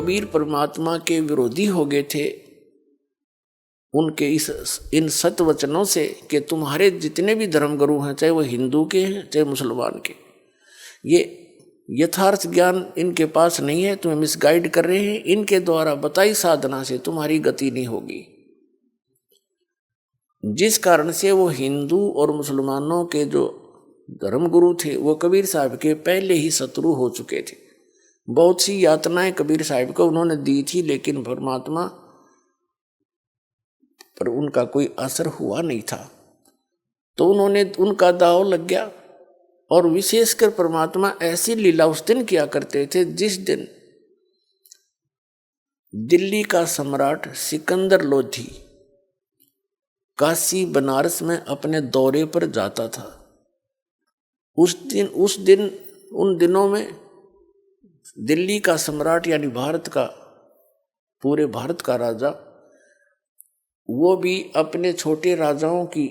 कबीर परमात्मा के विरोधी हो गए थे उनके इन सत्य वचनों से कि तुम्हारे जितने भी धर्मगुरु हैं, चाहे वो हिंदू के हैं चाहे मुसलमान के, ये यथार्थ ज्ञान इनके पास नहीं है, तुम्हें मिसगाइड कर रहे हैं, इनके द्वारा बताई साधना से तुम्हारी गति नहीं होगी। जिस कारण से वो हिंदू और मुसलमानों के जो धर्मगुरु थे वो कबीर साहब के पहले ही शत्रु हो चुके थे। बहुत सी यातनाएं कबीर साहब को उन्होंने दी थी, लेकिन परमात्मा पर उनका कोई असर हुआ नहीं था। तो उन्होंने उनका दांव लग गया। और विशेषकर परमात्मा ऐसी लीला उस दिन किया करते थे जिस दिन दिल्ली का सम्राट सिकंदर लोधी काशी बनारस में अपने दौरे पर जाता था। उन दिनों में दिल्ली का सम्राट यानी पूरे भारत का राजा, वो भी अपने छोटे राजाओं की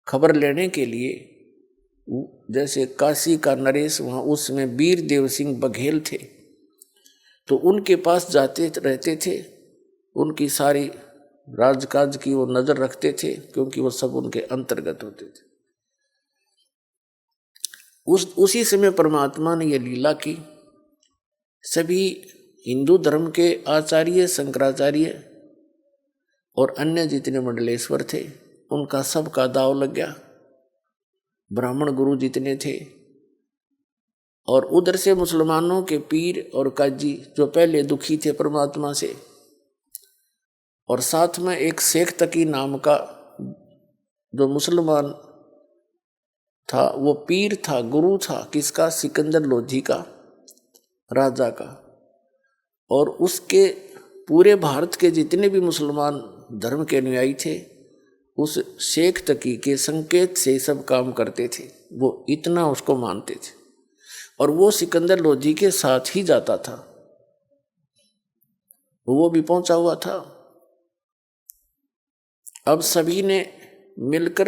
खबर लेने के लिए, जैसे काशी का नरेश, वहाँ उसमें वीर देव सिंह बघेल थे, तो उनके पास जाते रहते थे। उनकी सारी राजकाज की वो नजर रखते थे, क्योंकि वो सब उनके अंतर्गत होते थे। उसी समय परमात्मा ने ये लीला की। सभी हिंदू धर्म के आचार्य, शंकराचार्य और अन्य जितने मंडलेश्वर थे, उनका सबका दाव लग गया। ब्राह्मण गुरु जितने थे, और उधर से मुसलमानों के पीर और काजी जो पहले दुखी थे परमात्मा से, और साथ में एक शेख तकी नाम का जो मुसलमान था, वो पीर था, गुरु था, किसका? सिकंदर लोधी का, राजा का। और उसके पूरे भारत के जितने भी मुसलमान धर्म के अनुयायी थे, उस शेख तकी के संकेत से सब काम करते थे। वो इतना उसको मानते थे, और वो सिकंदर लोधी के साथ ही जाता था। वो भी पहुंचा हुआ था। अब सभी ने मिलकर,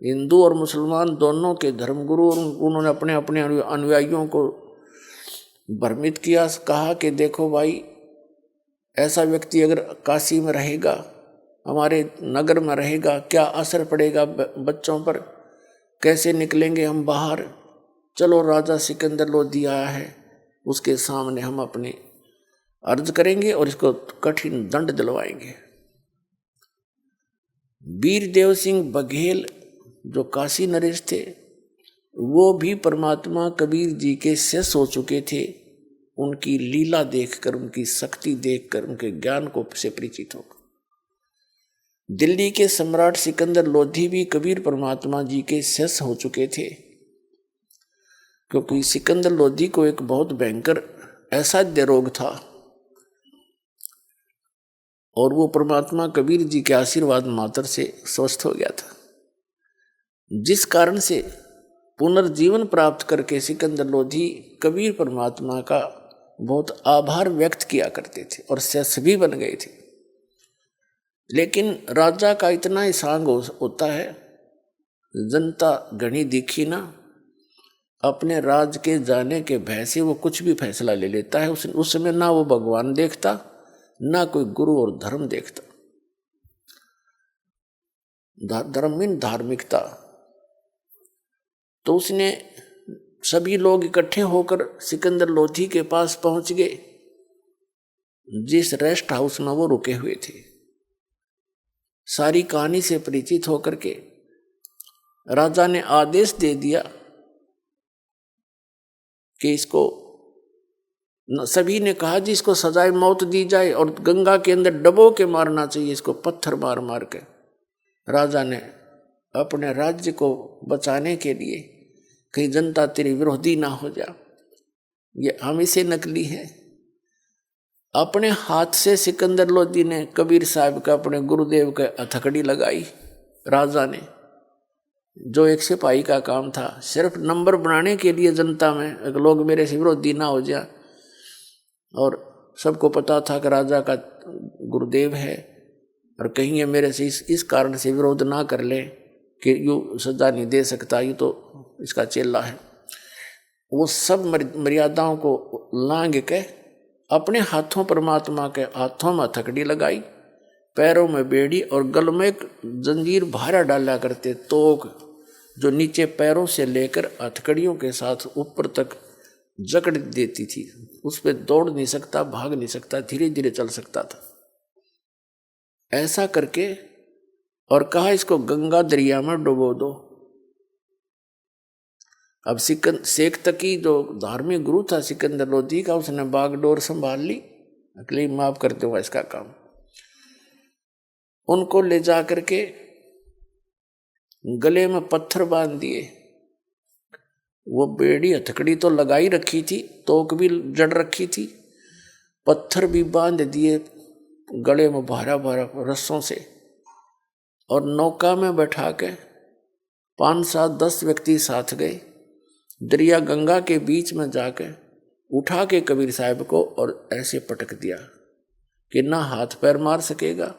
हिंदू और मुसलमान दोनों के धर्मगुरु, उन्होंने अपने अपने अनुयायियों को भ्रमित किया। कहा कि देखो भाई, ऐसा व्यक्ति अगर काशी में रहेगा, हमारे नगर में रहेगा, क्या असर पड़ेगा बच्चों पर, कैसे निकलेंगे हम बाहर। चलो, राजा सिकंदर लोधी आया है, उसके सामने हम अपनी अर्ज करेंगे और इसको कठिन दंड दिलवाएंगे। वीर देव सिंह बघेल जो काशी नरेश थे, वो भी परमात्मा कबीर जी के शिष्य हो चुके थे। उनकी लीला देखकर, उनकी शक्ति देखकर, उनके ज्ञान को से परिचित होकर दिल्ली के सम्राट सिकंदर लोधी भी कबीर परमात्मा जी के शिष्य हो चुके थे। क्योंकि सिकंदर लोधी को एक बहुत भयंकर असाध्य रोग था, और वो परमात्मा कबीर जी के आशीर्वाद मात्र से स्वस्थ हो गया था। जिस कारण से पुनर्जीवन प्राप्त करके सिकंदर लोधी कबीर परमात्मा का बहुत आभार व्यक्त किया करते थे और शिष्य भी बन गए थे। लेकिन राजा का इतना ही सांग होता है, जनता घनी दिखी ना, अपने राज के जाने के भय से वो कुछ भी फैसला ले लेता है। उस समय ना वो भगवान देखता, ना कोई गुरु और धर्म देखता। धर्म मीन धार्मिकता। तो उसने सभी लोग इकट्ठे होकर सिकंदर लोधी के पास पहुंच गए, जिस रेस्ट हाउस में वो रुके हुए थे। सारी कहानी से परिचित होकर के राजा ने आदेश दे दिया कि इसको, सभी ने कहा जी इसको सजाए मौत दी जाए और गंगा के अंदर डबो के मारना चाहिए इसको, पत्थर मार मार के। राजा ने अपने राज्य को बचाने के लिए, कहीं जनता तेरी विरोधी ना हो जा, ये हम इसे नकली है, अपने हाथ से सिकंदर लोधी ने कबीर साहब का, अपने गुरुदेव का हथकड़ी लगाई। राजा ने, जो एक सिपाही का काम था, सिर्फ नंबर बनाने के लिए जनता में अगर लोग मेरे से विरोधी ना हो जाए, और सबको पता था कि राजा का गुरुदेव है और कहीं ये मेरे से इस कारण से विरोध ना कर ले कि यूँ सजा नहीं दे सकता, यूँ तो इसका चेला है। वो सब मर्यादाओं को लांघ के अपने हाथों परमात्मा के हाथों में हथकड़ी लगाई, पैरों में बेड़ी और गल में एक जंजीर भारा डाला करते, तोक जो नीचे पैरों से लेकर हथकड़ियों के साथ ऊपर तक जकड़ देती थी। उस पर दौड़ नहीं सकता, भाग नहीं सकता, धीरे धीरे चल सकता था। ऐसा करके और कहा इसको गंगा दरिया में डुबो दो। अब शेख तकी जो धार्मिक गुरु था सिकंदर लोधी का, उसने बागडोर संभाल ली, अगली माफ कर दूंगा इसका काम। उनको ले जा करके गले में पत्थर बांध दिए। वो बेड़ी हथकड़ी तो लगाई रखी थी, तोक भी जड़ रखी थी, पत्थर भी बांध दिए गले में भारा भारा रस्सों से, और नौका में बैठा के 5-7-10 व्यक्ति साथ गए। दरिया गंगा के बीच में जाके उठा के कबीर साहब को और ऐसे पटक दिया कि ना हाथ पैर मार सकेगा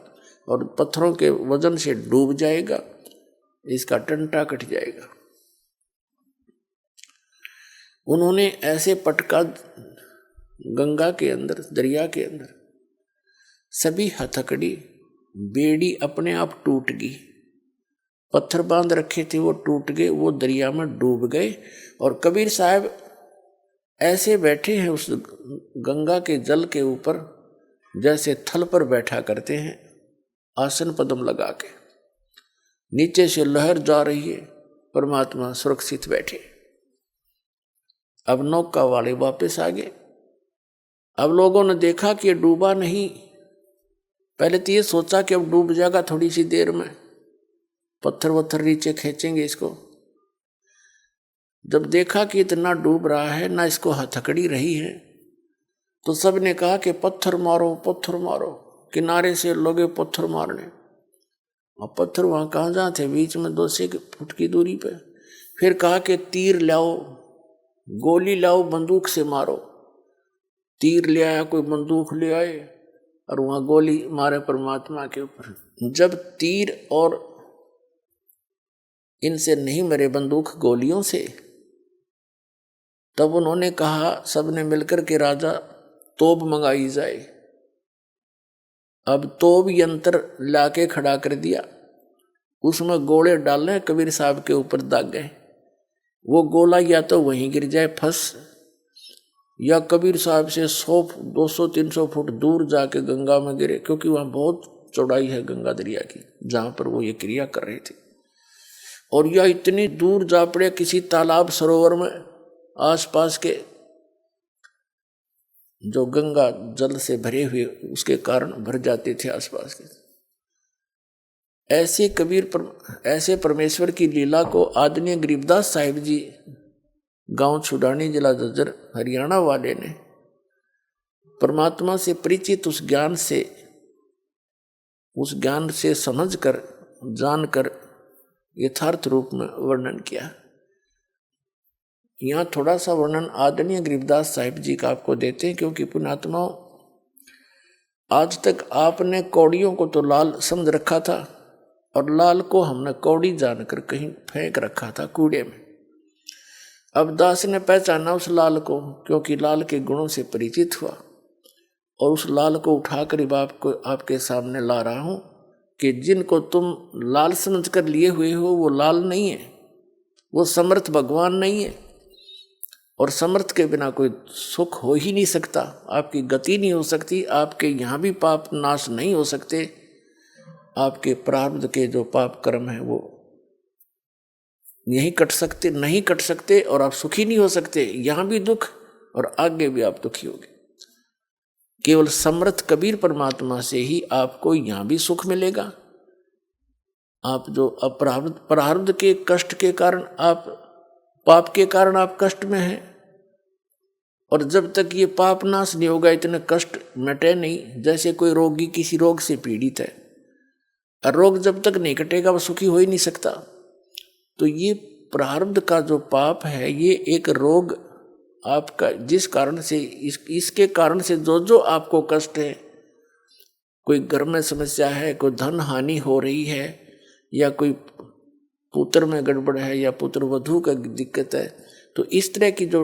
और पत्थरों के वजन से डूब जाएगा, इसका टंटा कट जाएगा। उन्होंने ऐसे पटका गंगा के अंदर, दरिया के अंदर, सभी हथकड़ी बेड़ी अपने आप टूट गई, पत्थर बांध रखे थे वो टूट गए, वो दरिया में डूब गए। और कबीर साहब ऐसे बैठे हैं उस गंगा के जल के ऊपर जैसे थल पर बैठा करते हैं, आसन पद्म लगा के। नीचे से लहर जा रही है, परमात्मा सुरक्षित बैठे। अब नौका वाले वापस आ गए। अब लोगों ने देखा कि डूबा नहीं। पहले तो ये सोचा कि अब डूब जाएगा थोड़ी सी देर में, पत्थर वत्थर नीचे खींचेंगे इसको। जब देखा कि इतना डूब रहा है, ना इसको हथकड़ी रही है, तो सब ने कहा कि पत्थर मारो पत्थर मारो। किनारे से लोगे पत्थर मारने, और पत्थर वहां कहाँ जहाँ थे, बीच में 200 फुट की दूरी पे। फिर कहा कि तीर लाओ, गोली लाओ, बंदूक से मारो। तीर ले आया, कोई बंदूक ले आए और वहां गोली मारे परमात्मा के ऊपर। जब तीर और इनसे नहीं मरे बंदूक गोलियों से, तब उन्होंने कहा सबने मिलकर के राजा तोप मंगाई जाए। अब तोप यंत्र लाके खड़ा कर दिया, उसमें गोले डालने, कबीर साहब के ऊपर दाग गए। वो गोला या तो वहीं गिर जाए फंस, या कबीर साहब से 100, 200, 300 फुट दूर जाके गंगा में गिरे, क्योंकि वहां बहुत चौड़ाई है गंगा दरिया की जहां पर वो ये क्रिया कर रहे थे। और यह इतनी दूर जा पड़े किसी तालाब सरोवर में, आसपास के जो गंगा जल से भरे हुए उसके कारण भर जाते थे आसपास के। ऐसे परमेश्वर की लीला को आदरणीय गरीबदास साहिब जी, गांव छुडानी, जिला झज्जर, हरियाणा वाले ने परमात्मा से परिचित उस ज्ञान से समझकर, जानकर यथार्थ रूप में वर्णन किया। यहाँ थोड़ा सा वर्णन आदरणीय गरीबदास साहिब जी का आपको देते हैं, क्योंकि पुण्यात्माओं, आज तक आपने कौड़ियों को तो लाल समझ रखा था, और लाल को हमने कौड़ी जानकर कहीं फेंक रखा था कूड़े में। अब दास ने पहचाना उस लाल को, क्योंकि लाल के गुणों से परिचित हुआ, और उस लाल को उठाकर आपको आपके सामने ला रहा हूं कि जिनको तुम लाल समझ कर लिए हुए हो वो लाल नहीं है, वो समर्थ भगवान नहीं है। और समर्थ के बिना कोई सुख हो ही नहीं सकता, आपकी गति नहीं हो सकती, आपके यहाँ भी पाप नाश नहीं हो सकते, आपके प्रारब्ध के जो पाप कर्म है वो नहीं कट सकते, और आप सुखी नहीं हो सकते। यहाँ भी दुख और आगे भी आप दुखी होगे। केवल समर्थ कबीर परमात्मा से ही आपको यहाँ भी सुख मिलेगा। आप जो प्रारब्ध के कष्ट के कारण, आप पाप के कारण आप कष्ट में हैं, और जब तक ये पाप नाश नहीं होगा, इतने कष्ट मिटे नहीं। जैसे कोई रोगी किसी रोग से पीड़ित है, और रोग जब तक नहीं कटेगा वो सुखी हो ही नहीं सकता। तो ये प्रारब्ध का जो पाप है, ये एक रोग आपका, जिस कारण से इसके कारण से जो आपको कष्ट है, कोई घर में समस्या है, कोई धन हानि हो रही है, या कोई पुत्र में गड़बड़ है, या पुत्र वधू का दिक्कत है, तो इस तरह की जो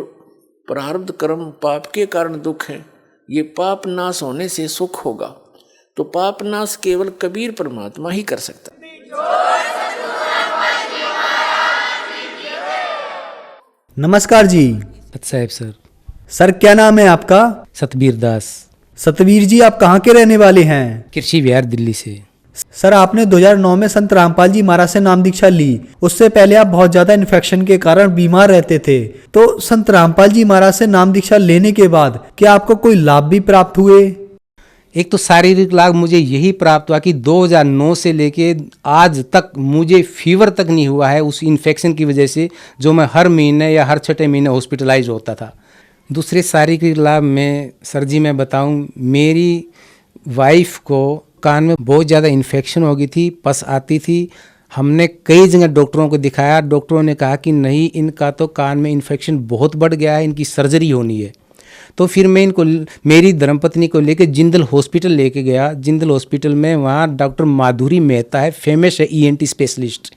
प्रारब्ध कर्म पाप के कारण दुख है, ये पाप नाश होने से सुख होगा, तो पाप नाश केवल कबीर परमात्मा ही कर सकता। नमस्कार जी। साहब सर। सर क्या नाम है आपका? सतबीर दास। सतवीर जी, आप कहाँ के रहने वाले हैं? कृषि विहार दिल्ली से। सर आपने 2009 में संत रामपाल जी महाराज से नाम दीक्षा ली। उससे पहले आप बहुत ज्यादा इन्फेक्शन के कारण बीमार रहते थे। तो संत रामपाल जी महाराज से नाम दीक्षा लेने के बाद क्या आपको कोई लाभ भी प्राप्त हुए? एक तो शारीरिक लाभ मुझे यही प्राप्त हुआ कि 2009 से लेके आज तक मुझे फीवर तक नहीं हुआ है उस इन्फेक्शन की वजह से, जो मैं हर महीने या हर छठे महीने हॉस्पिटलाइज होता था। दूसरे शारीरिक लाभ में सर जी मैं बताऊं, मेरी वाइफ को कान में बहुत ज़्यादा इन्फेक्शन हो गई थी, पस आती थी। हमने कई जगह डॉक्टरों को दिखाया, डॉक्टरों ने कहा कि नहीं, इनका तो कान में इन्फेक्शन बहुत बढ़ गया है, इनकी सर्जरी होनी है। तो फिर मैं इनको, मेरी धर्मपत्नी को लेकर जिंदल हॉस्पिटल लेके गया। जिंदल हॉस्पिटल में वहाँ डॉक्टर माधुरी मेहता है, फेमस है ENT स्पेशलिस्ट।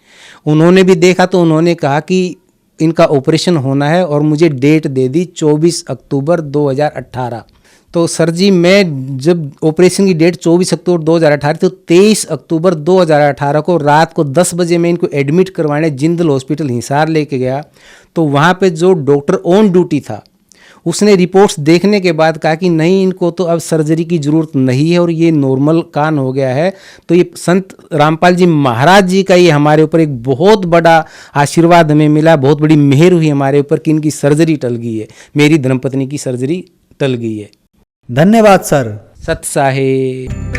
उन्होंने भी देखा तो उन्होंने कहा कि इनका ऑपरेशन होना है और मुझे डेट दे दी 24 अक्टूबर 2018। तो सर जी मैं जब ऑपरेशन की डेट 24 अक्टूबर 2018 तो 23 अक्टूबर 2018 को रात को 10 बजे मैं इनको एडमिट करवाने जिंदल हॉस्पिटल हिसार लेके गया। तो वहाँ पे जो डॉक्टर ऑन ड्यूटी था उसने रिपोर्ट्स देखने के बाद कहा कि नहीं, इनको तो अब सर्जरी की ज़रूरत नहीं है और ये नॉर्मल कान हो गया है। तो ये संत रामपाल जी महाराज जी का ये हमारे ऊपर एक बहुत बड़ा आशीर्वाद हमें मिला, बहुत बड़ी मेहर हुई हमारे ऊपर कि इनकी सर्जरी टल गई है, मेरी धर्मपत्नी की सर्जरी टल गई है। धन्यवाद सर। सत साहेब।